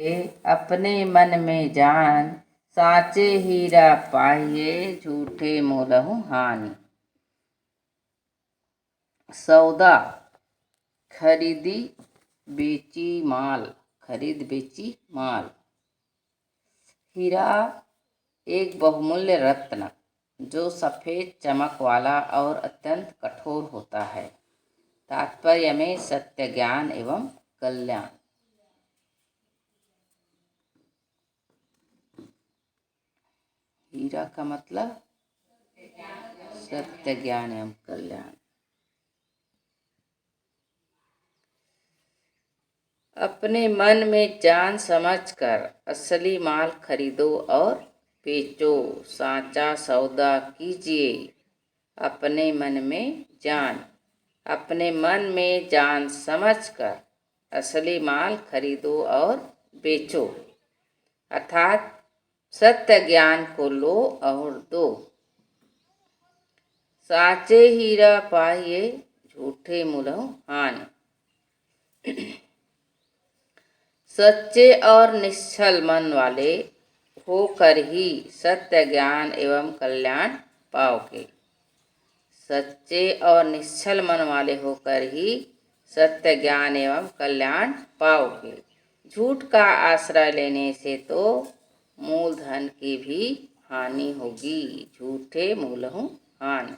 अपने मन में जान, साचे हीरा पाहिए, झूठे मोलहु हानि। सौदा खरीदी बेची माल, खरीद बेची माल। हीरा एक बहुमूल्य रत्न जो सफ़ेद चमक वाला और अत्यंत कठोर होता है। तात्पर्य में सत्य, ज्ञान एवं कल्याण। हीरा का मतलब सत्य, ज्ञान एवं कल्याण। अपने मन में जान समझकर असली माल खरीदो और बेचो, साचा सौदा कीजिए। अपने मन में जान, अपने मन में जान समझकर असली माल खरीदो और बेचो, अर्थात सत्य ज्ञान को लो और दो। साचे हीरा पाहिए, झूठे मोलहु हानि। सच्चे और निश्चल मन वाले होकर ही सत्य, ज्ञान एवं कल्याण पाओगे। सच्चे और निश्चल मन वाले होकर ही सत्य, ज्ञान एवं कल्याण पाओगे। झूठ का आश्रय लेने से तो मूलधन की भी हानि होगी। झूठे मोलहु हानि।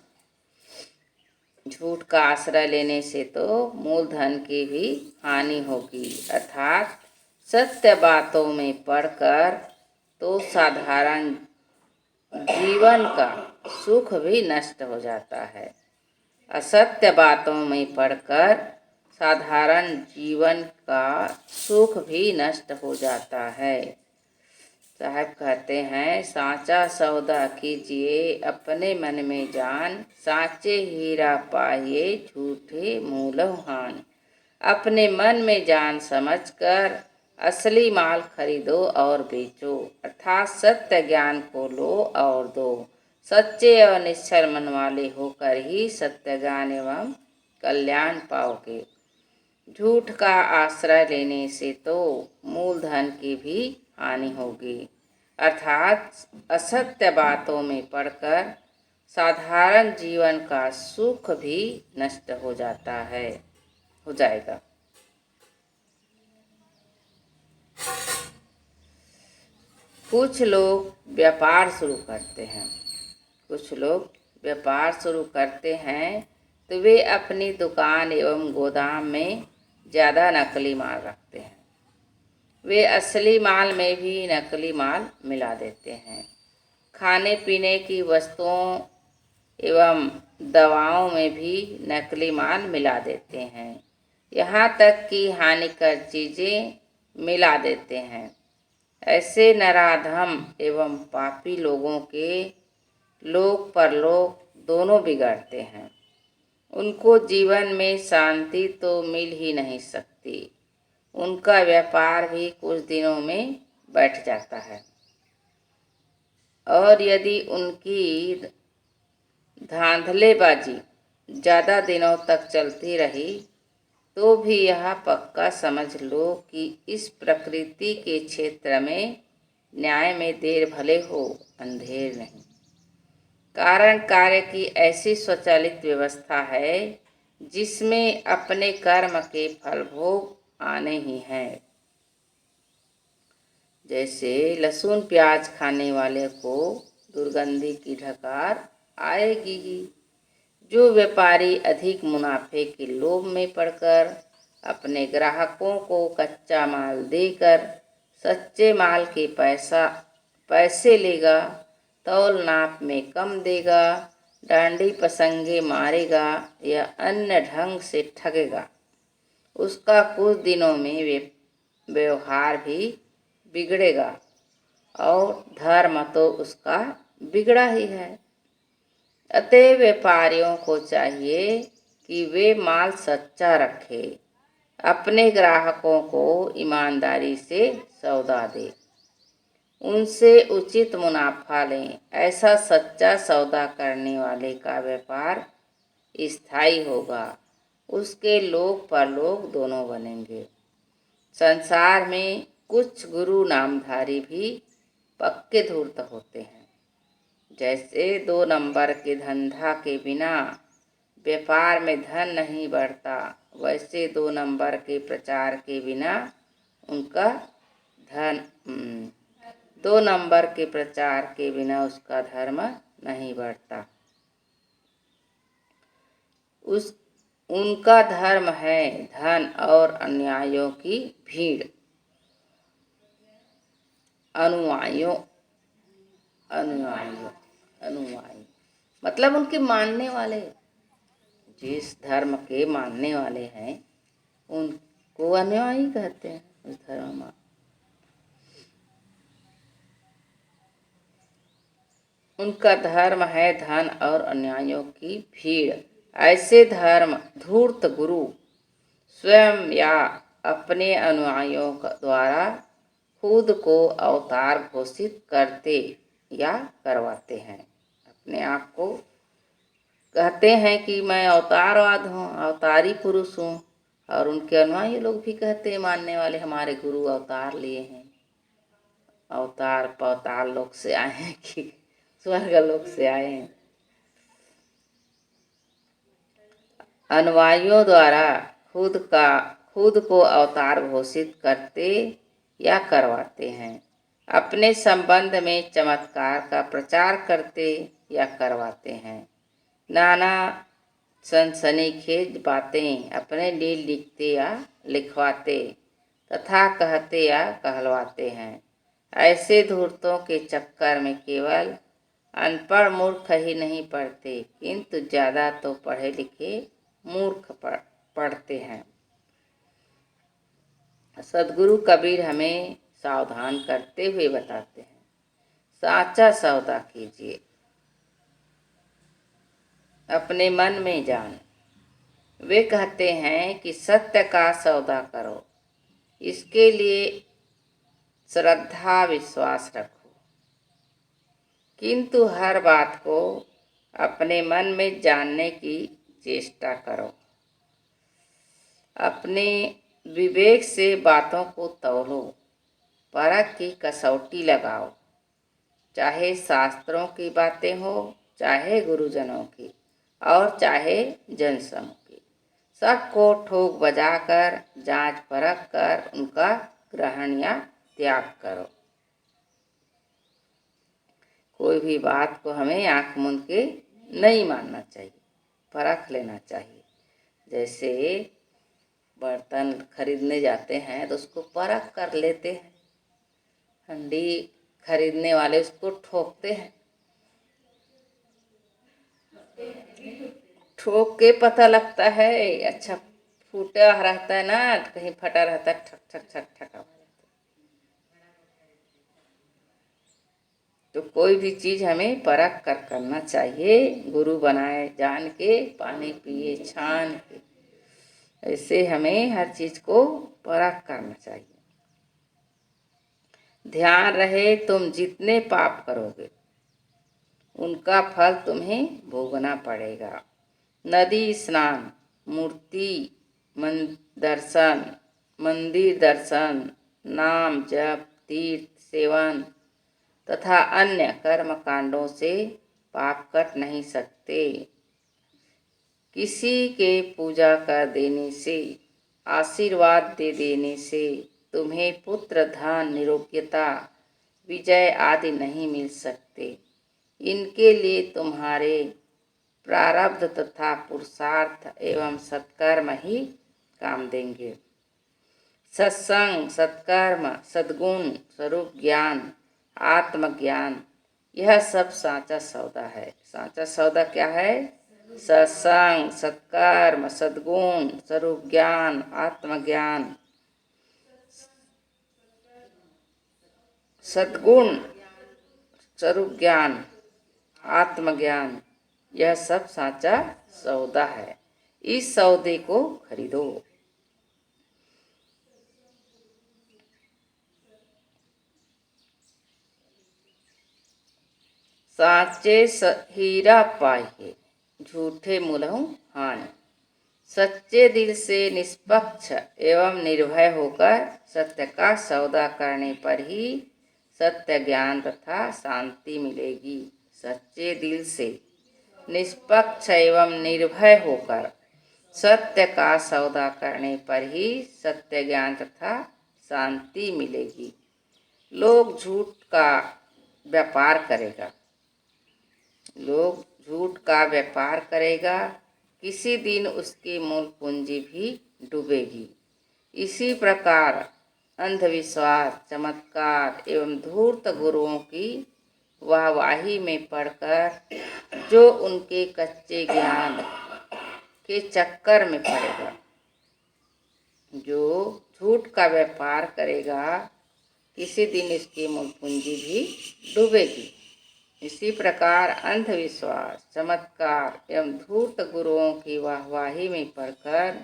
झूठ का आश्रय लेने से तो मूलधन की भी हानि होगी, अर्थात सत्य बातों में पढ़कर तो साधारण जीवन का सुख भी नष्ट हो जाता है। असत्य बातों में पढ़कर साधारण जीवन का सुख भी नष्ट हो जाता है। साहब कहते हैं, साचा सौदा कीजिए, अपने मन में जान, साचे हीरा पाहिए, झूठे मोलहु हानि। अपने मन में जान समझकर असली माल खरीदो और बेचो, अर्थात सत्य ज्ञान को लो और दो। सच्चे और निश्चल मन वाले होकर ही सत्य ज्ञान एवं कल्याण पाओगे। झूठ का आश्रय लेने से तो मूलधन की भी हानि होगी, अर्थात असत्य बातों में पढ़कर साधारण जीवन का सुख भी नष्ट हो जाएगा। कुछ लोग व्यापार शुरू करते हैं। तो वे अपनी दुकान एवं गोदाम में ज़्यादा नकली माल रखते हैं। वे असली माल में भी नकली माल मिला देते हैं। खाने पीने की वस्तुओं एवं दवाओं में भी नकली माल मिला देते हैं। यहाँ तक कि हानिकर चीज़ें मिला देते हैं। ऐसे नराधम एवं पापी लोगों के लोक परलोक दोनों बिगड़ते हैं। उनको जीवन में शांति तो मिल ही नहीं सकती। उनका व्यापार भी कुछ दिनों में बैठ जाता है, और यदि उनकी धांधलेबाजी ज़्यादा दिनों तक चलती रही तो भी यह पक्का समझ लो कि इस प्रकृति के क्षेत्र में न्याय में देर भले हो, अंधेर नहीं। कारण कार्य की ऐसी स्वचालित व्यवस्था है जिसमें अपने कर्म के फल भोग आने ही हैं। जैसे लहसुन प्याज खाने वाले को दुर्गंधी की ढकार आएगी ही। जो व्यापारी अधिक मुनाफे के लोभ में पड़कर अपने ग्राहकों को कच्चा माल देकर सच्चे माल के पैसे लेगा, तौल नाप में कम देगा, डांडी पसंगे मारेगा या अन्य ढंग से ठगेगा, उसका कुछ दिनों में व्यवहार भी बिगड़ेगा और धर्म तो उसका बिगड़ा ही है। अतः व्यापारियों को चाहिए कि वे माल सच्चा रखें, अपने ग्राहकों को ईमानदारी से सौदा दें, उनसे उचित मुनाफा लें। ऐसा सच्चा सौदा करने वाले का व्यापार स्थायी होगा, उसके लोक परलोक दोनों बनेंगे। संसार में कुछ गुरु नामधारी भी पक्के धूर्त होते हैं। जैसे 2 नंबर के धंधा के बिना व्यापार में धन नहीं बढ़ता, वैसे 2 नंबर के प्रचार के बिना उनका धन 2 नंबर के प्रचार के बिना उसका धर्म नहीं बढ़ता। उनका धर्म है धन और अनुयायियों की भीड़। अनुयायियों अनुयायियों अनुयायी मतलब उनके मानने वाले, जिस धर्म के मानने वाले हैं उनको अनुयायी कहते हैं। उस धर्म में उनका धर्म है धन और अनुयायियों की भीड़। ऐसे धर्म धूर्त गुरु स्वयं या अपने अनुयायियों द्वारा खुद को अवतार घोषित करते या करवाते हैं। अपने आप को कहते हैं कि मैं अवतारवाद हूँ, अवतारी पुरुष हूँ, और उनके अनुयायी लोग भी कहते हैं, मानने वाले, हमारे गुरु अवतार लिए हैं, अवतार पवतार लोक से आए हैं कि स्वर्ग लोक से आए हैं। अनुयायियों द्वारा खुद को अवतार घोषित करते या करवाते हैं। अपने संबंध में चमत्कार का प्रचार करते या करवाते हैं। नाना सनसनीखेज बातें अपने लिए लिखते या लिखवाते तथा कहते या कहलवाते हैं। ऐसे धूर्तों के चक्कर में केवल अनपढ़ मूर्ख ही नहीं पढ़ते, किंतु ज़्यादा तो पढ़े लिखे मूर्ख पढ़ते हैं। सदगुरु कबीर हमें सावधान करते हुए बताते हैं, साचा सौदा कीजिए, अपने मन में जान। वे कहते हैं कि सत्य का सौदा करो, इसके लिए श्रद्धा विश्वास रखो, किंतु हर बात को अपने मन में जानने की चेष्टा करो। अपने विवेक से बातों को तौलो, परख की कसौटी लगाओ, चाहे शास्त्रों की बातें हो, चाहे गुरुजनों की और चाहे जनसमूह की, सबको ठोक बजाकर जांच परख कर उनका ग्रहण या त्याग करो। कोई भी बात को हमें आंख मूंद के नहीं मानना चाहिए, परख लेना चाहिए। जैसे बर्तन खरीदने जाते हैं तो उसको परख कर लेते हैं, हंडी खरीदने वाले उसको ठोकते हैं, ठोक के पता लगता है। अच्छा फूटा रहता है ना, कहीं फटा रहता है, ठक ठक ठक ठक। तो कोई भी चीज़ हमें परख कर करना चाहिए, गुरु बनाए जान के, पानी पिए छान के। ऐसे हमें हर चीज़ को परख करना चाहिए। ध्यान रहे, तुम जितने पाप करोगे उनका फल तुम्हें भोगना पड़ेगा। नदी स्नान, मूर्ति दर्शन, मंदिर दर्शन, नाम जप, तीर्थ सेवन तथा अन्य कर्म कांडों से पाप कट नहीं सकते। किसी के पूजा कर देने से, आशीर्वाद दे देने से तुम्हें पुत्र, धन, निरोग्यता, विजय आदि नहीं मिल सकते। इनके लिए तुम्हारे प्रारब्ध तथा पुरुषार्थ एवं सत्कर्म ही काम देंगे। सत्संग, सत्कर्म, सद्गुण, स्वरूप ज्ञान, आत्मज्ञान, यह सब साचा सौदा है। साचा सौदा क्या है? सत्संग, सत्कर्म, सद्गुण, स्वरूप ज्ञान, आत्मज्ञान, सद्गुण, स्वरूप ज्ञान, आत्मज्ञान, यह सब साचा सौदा है। इस सौदे को खरीदो। साचे हीरा पाहिए, झूठे मुलहु हानि। सच्चे दिल से निष्पक्ष एवं निर्भय होकर सत्य का सौदा करने पर ही सत्य ज्ञान तथा शांति मिलेगी। सच्चे दिल से निष्पक्ष एवं निर्भय होकर सत्य का सौदा करने पर ही सत्य ज्ञान तथा शांति मिलेगी। लोग झूठ का व्यापार करेगा, लोग झूठ का व्यापार करेगा, किसी दिन उसकी मूल पूंजी भी डूबेगी। इसी प्रकार अंधविश्वास, चमत्कार एवं धूर्त गुरुओं की वाहवाही में पड़कर जो उनके कच्चे ज्ञान के चक्कर में पड़ेगा, जो झूठ का व्यापार करेगा, किसी दिन इसकी मूल पूंजी भी डूबेगी। इसी प्रकार अंधविश्वास, चमत्कार एवं धूर्त गुरुओं की वाहवाही में पड़कर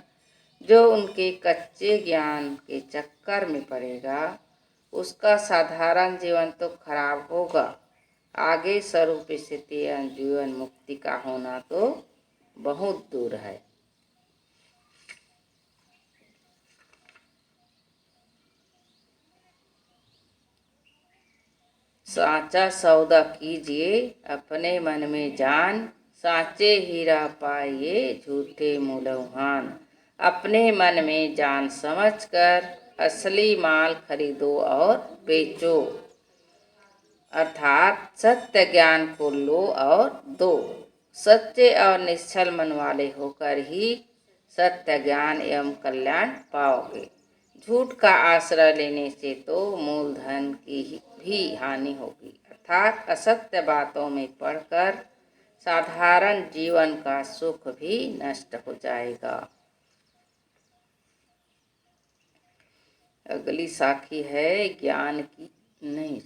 जो उनके कच्चे ज्ञान के चक्कर में पड़ेगा, उसका साधारण जीवन तो खराब होगा, आगे स्वरूप स्थिति जीवन मुक्ति का होना तो बहुत दूर है। साचा सौदा कीजिए अपने मन में जान, साचे हीरा पाइए झूठे मूल्यवान। अपने मन में जान समझकर असली माल खरीदो और बेचो, अर्थात सत्य ज्ञान को लो और दो। सच्चे और निश्चल मन वाले होकर ही सत्य ज्ञान एवं कल्याण पाओगे। झूठ का आश्रय लेने से तो मूलधन की भी हानि होगी, अर्थात असत्य बातों में पड़कर साधारण जीवन का सुख भी नष्ट हो जाएगा। अगली साखी है ज्ञान की नहीं।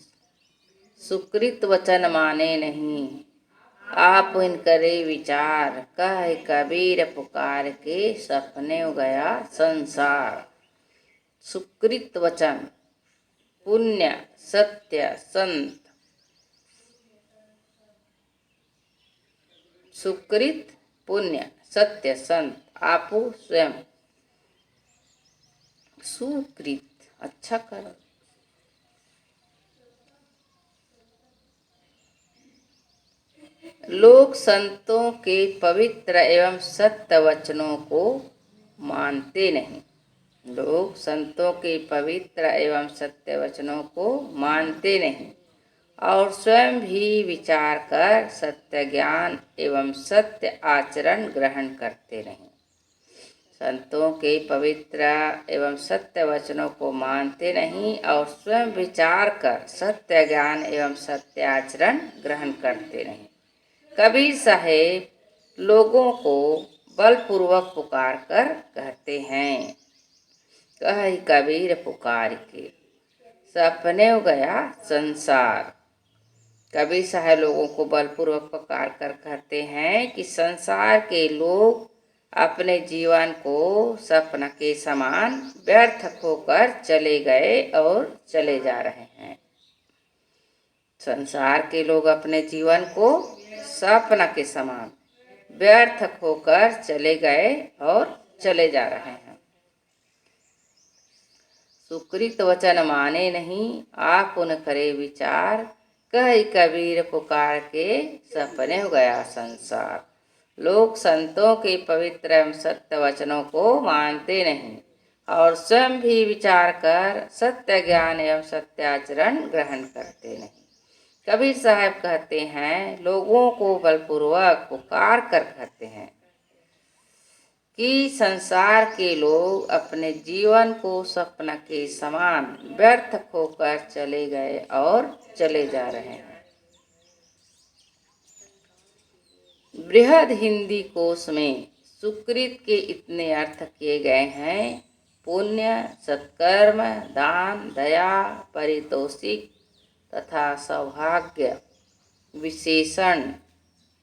सुकृत वचन माने नहीं, आप इन करे विचार, कह कबीर पुकार के सपने गया संसार। सुकृत वचन, पुण्य, सत्य, संत। सुकृत, पुण्य, सत्य, संत। आपो स्वयं सुकृत, अच्छा करो। लोग संतों के पवित्र एवं सत्य वचनों को मानते नहीं, लोग संतों के पवित्र एवं सत्य वचनों को मानते नहीं और स्वयं भी विचार कर सत्य ज्ञान एवं सत्य आचरण ग्रहण करते नहीं। संतों के पवित्र एवं सत्य वचनों को मानते नहीं और स्वयं विचार कर सत्य ज्ञान एवं सत्य आचरण ग्रहण करते नहीं। कबीर साहेब लोगों को बलपूर्वक पुकार कर कहते हैं, कह कबीर पुकार के सपने गया संसार। कबीर साहब लोगों को बलपूर्वक पुकार कर कहते हैं कि संसार के लोग अपने जीवन को सपना के समान व्यर्थ खोकर चले गए और चले जा रहे हैं। संसार के लोग अपने जीवन को सपना के समान व्यर्थ खोकर चले गए और चले जा रहे हैं। सुकृत वचन माने नहीं, आप उन करे विचार, कह कबीर पुकार के सपने हो गया संसार। लोग संतों के पवित्र एवं सत्य वचनों को मानते नहीं और स्वयं भी विचार कर सत्य ज्ञान एवं सत्याचरण ग्रहण करते नहीं। कबीर साहब कहते हैं, लोगों को बलपूर्वक पुकार कर कहते हैं कि संसार के लोग अपने जीवन को सपना के समान व्यर्थ खोकर चले गए और चले जा रहे हैं। बृहद हिंदी कोश में सुकृत के इतने अर्थ किए गए हैं, पुण्य, सत्कर्म, दान, दया, पारितोषिक तथा सौभाग्य विशेषण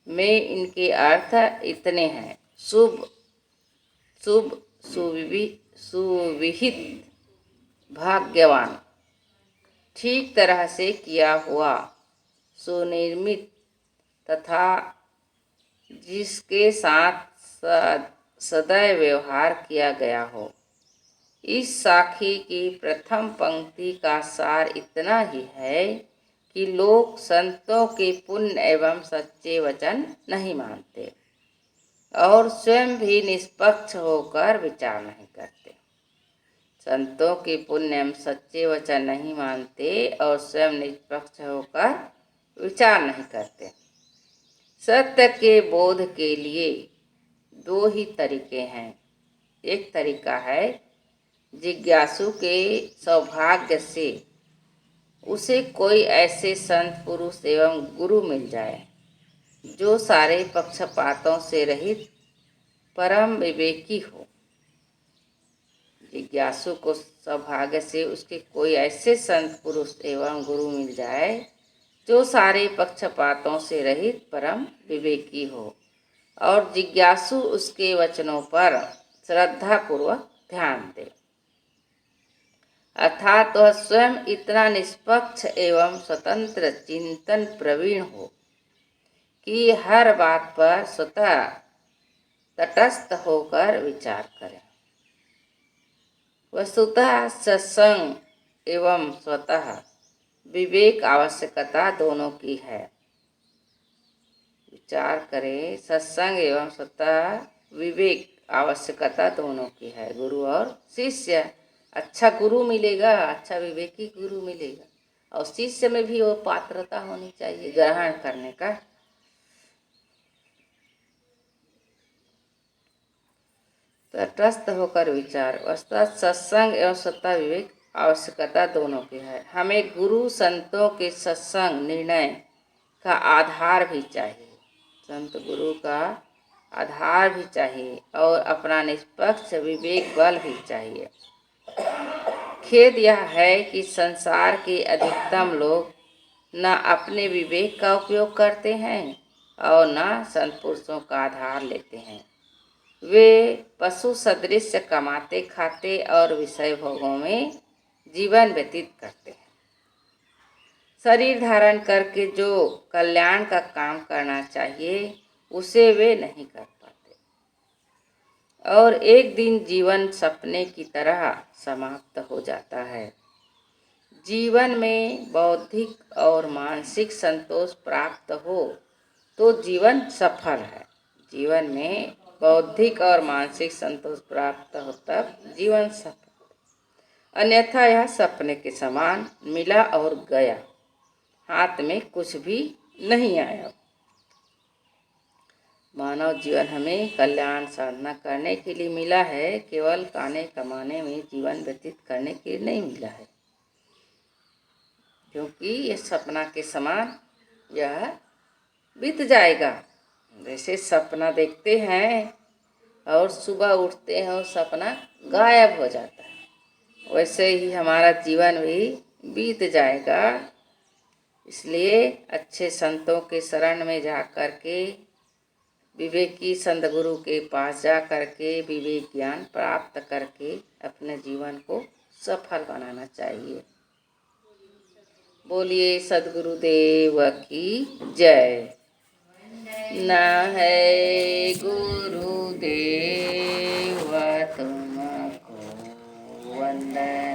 में इनके अर्थ इतने हैं। शुभ, शुभ, सुविहित, भाग्यवान, ठीक तरह से किया हुआ, सुनिर्मित तथा जिसके साथ सदैव व्यवहार किया गया हो। इस साखी की प्रथम पंक्ति का सार इतना ही है कि लोग संतों के पुण्य एवं सच्चे वचन नहीं मानते और स्वयं भी निष्पक्ष होकर विचार नहीं करते। संतों के पुण्य एवं सच्चे वचन नहीं मानते और स्वयं निष्पक्ष होकर विचार नहीं करते। सत्य के बोध के लिए दो ही तरीके हैं। एक तरीका है जिज्ञासु के सौभाग्य से उसे कोई ऐसे संत पुरुष एवं गुरु मिल जाए जो सारे पक्षपातों से रहित परम विवेकी हो। जिज्ञासु को सौभाग्य से उसके कोई ऐसे संत पुरुष एवं गुरु मिल जाए जो सारे पक्षपातों से रहित परम विवेकी हो और जिज्ञासु उसके वचनों पर श्रद्धा पूर्वक ध्यान दे, अर्थात वह स्वयं इतना निष्पक्ष एवं स्वतंत्र चिंतन प्रवीण हो कि हर बात पर स्वतः तटस्थ होकर विचार करे। वस्तुतः सत्संग एवं स्वतः विवेक आवश्यकता दोनों की है। विचार करें, सत्संग एवं स्वतः विवेक आवश्यकता दोनों की है। गुरु और शिष्य, अच्छा गुरु मिलेगा, अच्छा विवेकी गुरु मिलेगा और शिष्य में भी वो पात्रता होनी चाहिए ग्रहण करने का। तटस्थ होकर विचार, वस्तुतः सत्संग एवं स्वतः विवेक आवश्यकता दोनों की है। हमें गुरु संतों के सत्संग निर्णय का आधार भी चाहिए, संत गुरु का आधार भी चाहिए और अपना निष्पक्ष विवेक बल भी चाहिए। खेद यह है कि संसार के अधिकतम लोग न अपने विवेक का उपयोग करते हैं और न संत पुरुषों का आधार लेते हैं। वे पशु सदृश कमाते खाते और विषय भोगों में जीवन व्यतीत करते हैं। शरीर धारण करके जो कल्याण का काम करना चाहिए उसे वे नहीं कर पाते और एक दिन जीवन सपने की तरह समाप्त हो जाता है। जीवन में बौद्धिक और मानसिक संतोष प्राप्त हो तो जीवन सफल है। जीवन में बौद्धिक और मानसिक संतोष प्राप्त हो तब जीवन सफल, अन्यथा यह सपने के समान मिला और गया, हाथ में कुछ भी नहीं आया। मानव जीवन हमें कल्याण साधना करने के लिए मिला है, केवल खाने कमाने में जीवन व्यतीत करने के लिए नहीं मिला है, क्योंकि यह सपना के समान यह बीत जाएगा। जैसे सपना देखते हैं और सुबह उठते हैं और सपना गायब हो जाता है, वैसे ही हमारा जीवन भी बीत जाएगा। इसलिए अच्छे संतों के शरण में जा कर के, विवेकी संत गुरु के पास जा कर के विवेक ज्ञान प्राप्त करके अपने जीवन को सफल बनाना चाहिए। बोलिए सद्गुरुदेव की जय। न है गुरुदेव तुमको वंदन।